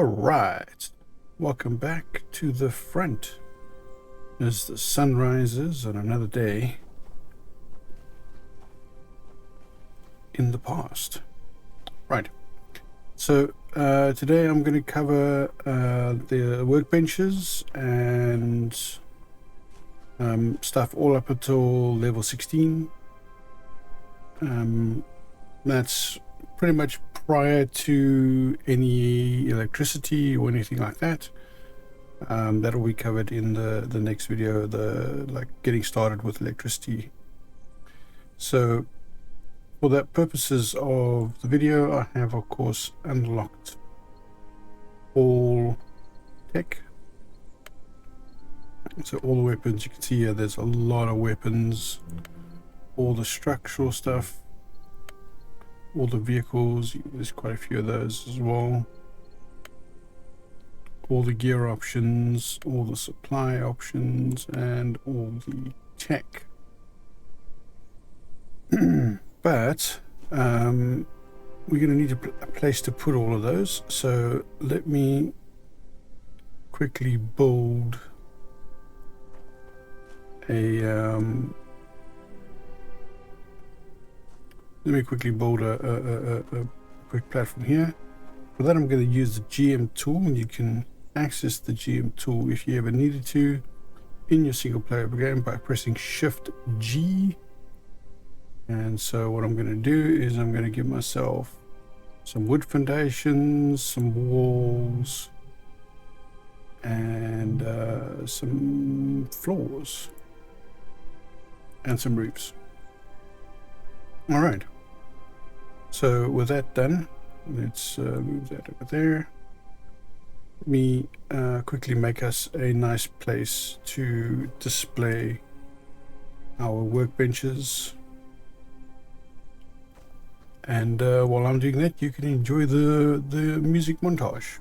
All right, welcome back to the front as the sun rises on another day in the past. Right, so today I'm going to cover the workbenches and stuff all up until level 16. That's pretty much prior to any electricity or anything like that. That'll be covered in the next video, like getting started with electricity. So for the purposes of the video, I have of course unlocked all tech. So all the weapons, you can see here there's a lot of weapons, all the structural stuff, all the vehicles, there's quite a few of those as well. All the gear options, all the supply options, and all the tech. But we're going to need a place to put all of those. So let me quickly build a quick platform here. For that, I'm going to use the GM tool, and you can access the GM tool if you ever needed to in your single player game by pressing Shift G. And so what I'm going to do is I'm going to give myself some wood foundations, some walls, and some floors and some roofs. All right, so with that done, let's move that over there. Let me quickly make us a nice place to display our workbenches. And while I'm doing that, you can enjoy the music montage.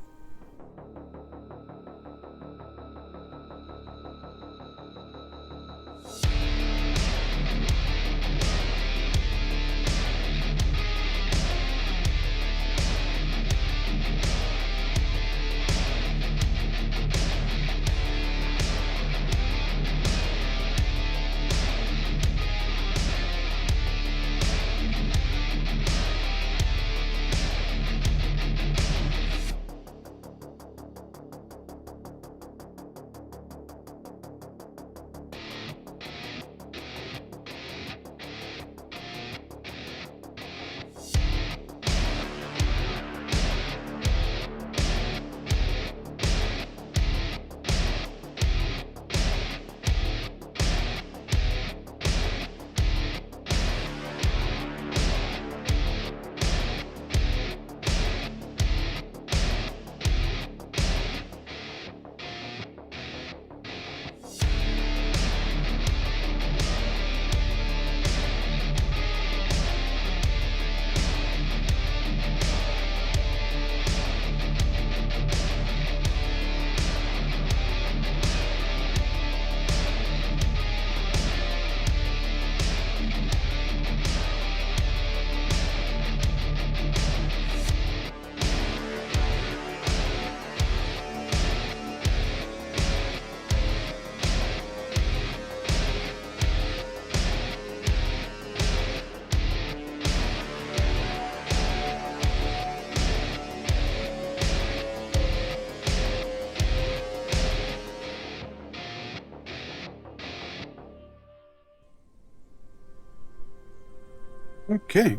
Okay,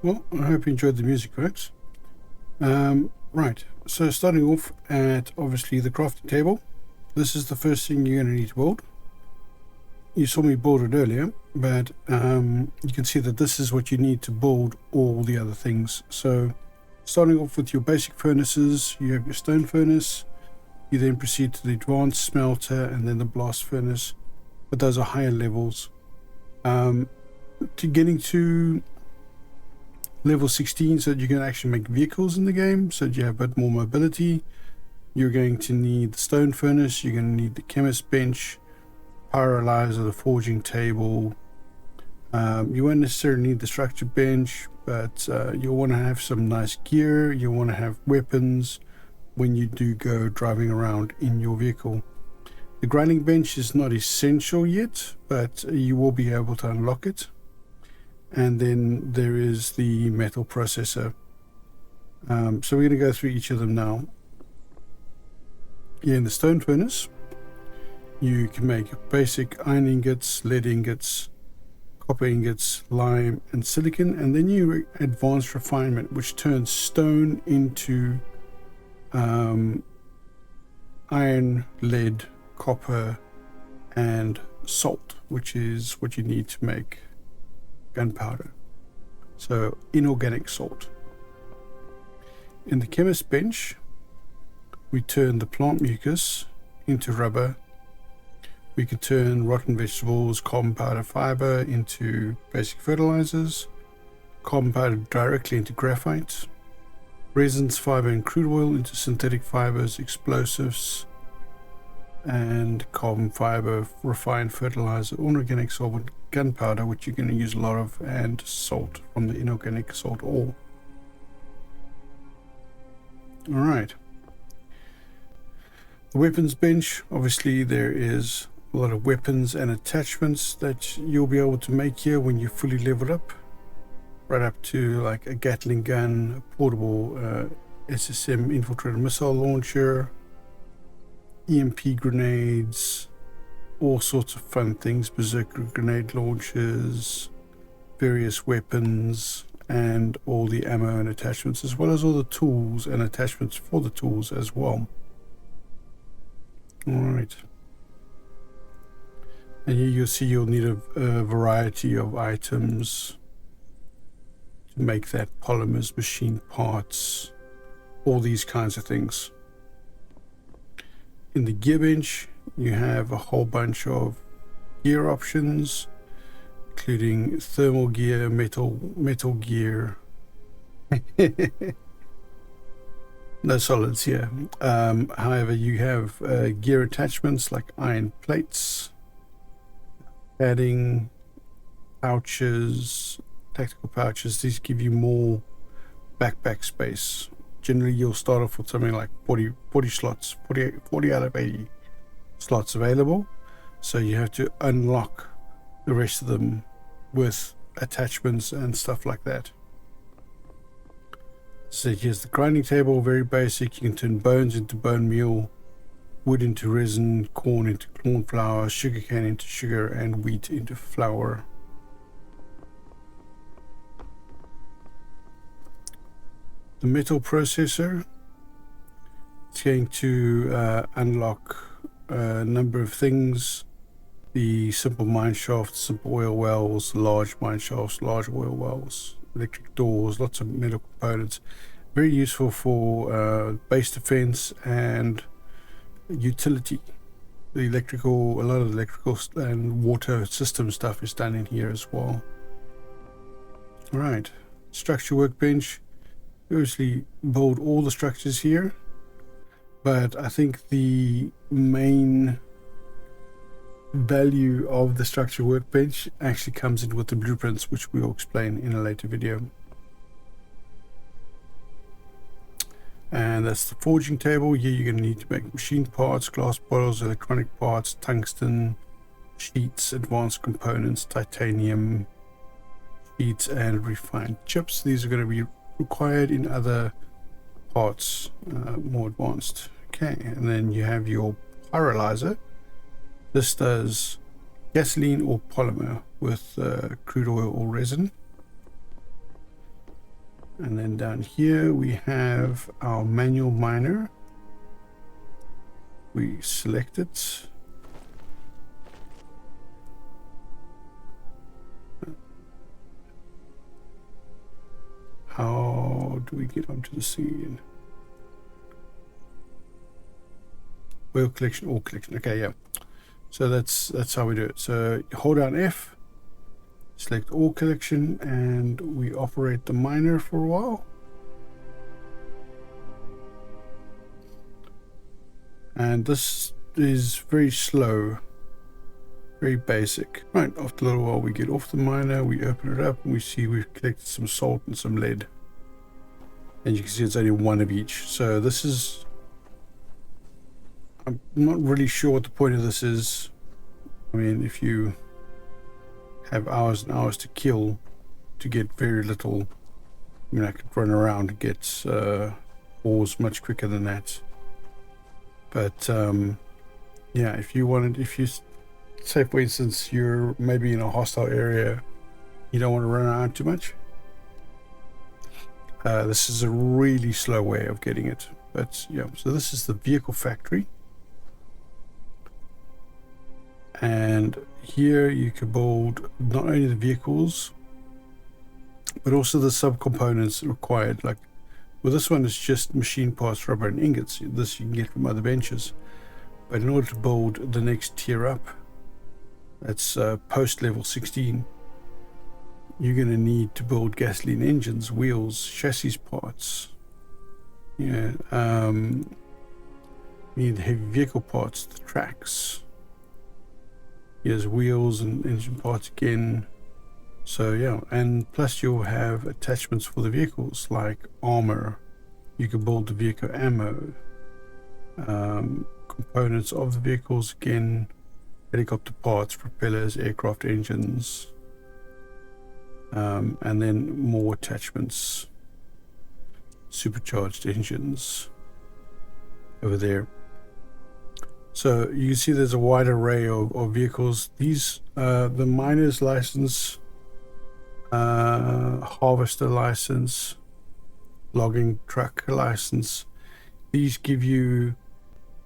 well, I hope you enjoyed the music, folks. Right, so starting off at obviously the crafting table. This is the first thing you're going to need to build. You saw me build it earlier, but you can see that this is what you need to build all the other things. So starting off with your basic furnaces, you have your stone furnace. You then proceed to the advanced smelter and then the blast furnace, but those are higher levels. To getting to level 16 so that you can actually make vehicles in the game, so that you have a bit more mobility, you're going to need the stone furnace, you're going to need the chemist bench, pyrolyzer, the forging table. You won't necessarily need the structure bench, but you'll want to have some nice gear, you want to have weapons, when you do go driving around in your vehicle. The grinding bench is not essential yet, but you will be able to unlock it. And then there is the metal processor. So we're going to go through each of them now. Here in the stone furnace, you can make basic iron ingots, lead ingots, copper ingots, lime, and silicon, and then you advanced refinement, which turns stone into iron, lead, copper, and salt, which is what you need to make gunpowder. So inorganic salt. In the chemist bench, we turn the plant mucus into rubber. We can turn rotten vegetables, carbon powder, fiber into basic fertilizers, carbon powder directly into graphite, resins, fiber, and crude oil into synthetic fibers, explosives, and carbon fiber, refined fertilizer, inorganic solvent, gunpowder, which you're going to use a lot of, and salt from the inorganic salt ore. Alright. The weapons bench, obviously there is a lot of weapons and attachments that you'll be able to make here when you fully level up. Right up to like a Gatling gun, a portable SSM infiltrated missile launcher, EMP grenades, all sorts of fun things, berserker grenade launchers, various weapons, and all the ammo and attachments, as well as all the tools and attachments for the tools as well. Alright. And here you'll see you'll need a variety of items to make that, polymers, machine parts, all these kinds of things. In the gear bench, you have a whole bunch of gear options, including thermal gear, metal gear. No solids here. However, you have gear attachments like iron plates, padding, pouches, tactical pouches. These give you more backpack space. Generally, you'll start off with something like 40 slots, 40 out of 80 slots available. So you have to unlock the rest of them with attachments and stuff like that. So here's the grinding table, very basic. You can turn bones into bone meal, wood into resin, corn into corn flour, sugarcane into sugar, and wheat into flour. The metal processor, it's going to unlock a number of things. The simple mine shafts, simple oil wells, large mine shafts, large oil wells, electric doors, lots of metal components. Very useful for base defense and utility. The electrical, a lot of the electrical and water system stuff is done in here as well. Alright, structure workbench. Obviously build all the structures here, but I think the main value of the structure workbench actually comes in with the blueprints, which we will explain in a later video. And that's the forging table. Here you're going to need to make machine parts, glass bottles, electronic parts, tungsten, sheets, advanced components, titanium sheets, and refined chips. These are going to be required in other parts, more advanced. Okay, and then you have your pyrolyzer. This does gasoline or polymer with crude oil or resin. And then down here we have our manual miner. We select it. How do we get onto the scene? Oil collection, ore collection. Okay, yeah. So that's how we do it. So hold down F, select ore collection, and we operate the miner for a while. And this is very slow, very basic. Right, after a little while we get off the miner, we open it up, and we see we've collected some salt and some lead. And you can see it's only one of each. So this is I'm not really sure what the point of this is. I mean, if you have hours and hours to kill to get very little, I mean, I could run around and get ores much quicker than that. But yeah, if you say, for instance, you're maybe in a hostile area, you don't want to run around too much. This is a really slow way of getting it. But yeah, so this is the vehicle factory. And here you can build not only the vehicles, but also the subcomponents required. Like, well, this one is just machine parts, rubber, and ingots. This you can get from other benches. But in order to build the next tier up, that's post level 16, you're going to need to build gasoline engines, wheels, chassis parts. You need heavy vehicle parts, the tracks. Here's wheels and engine parts again. So yeah, and plus you'll have attachments for the vehicles like armor. You can build the vehicle ammo, components of the vehicles again, helicopter parts, propellers, aircraft engines, and then more attachments, supercharged engines over there. So you can see there's a wide array of vehicles. These, the miner's license, harvester license, logging truck license, these give you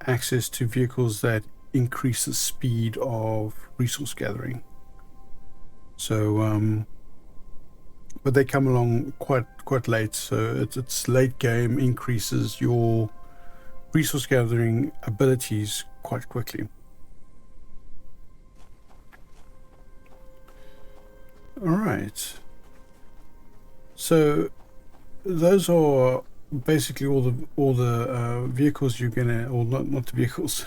access to vehicles that increase the speed of resource gathering. So, but they come along quite late. So it's late game, increases your resource gathering abilities quite quickly. All right. So those are basically all the vehicles you're gonna, or not the vehicles.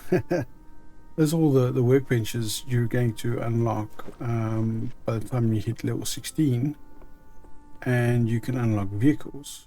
Those are all the workbenches you're going to unlock by the time you hit level 16, and you can unlock vehicles.